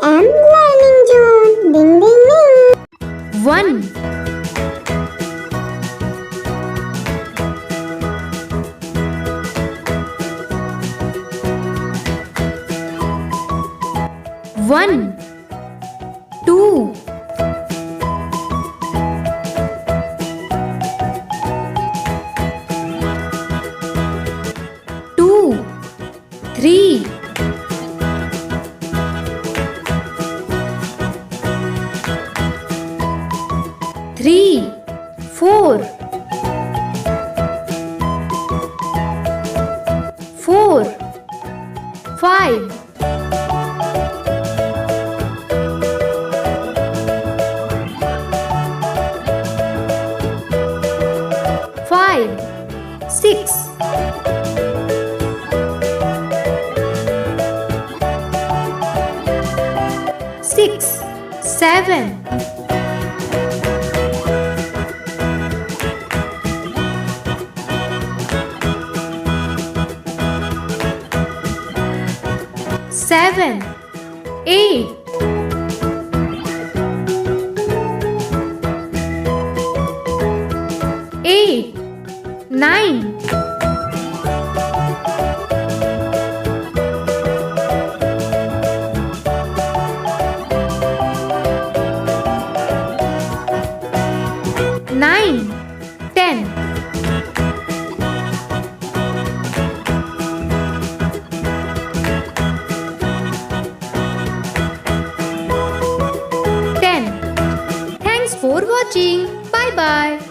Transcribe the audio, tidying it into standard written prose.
am learning zone. Ding ding ding. 1 1 2 2 3 3 4 4 5 5 6 6 7 7 8 8 9 9 10 10 Thanks for watching. Bye bye.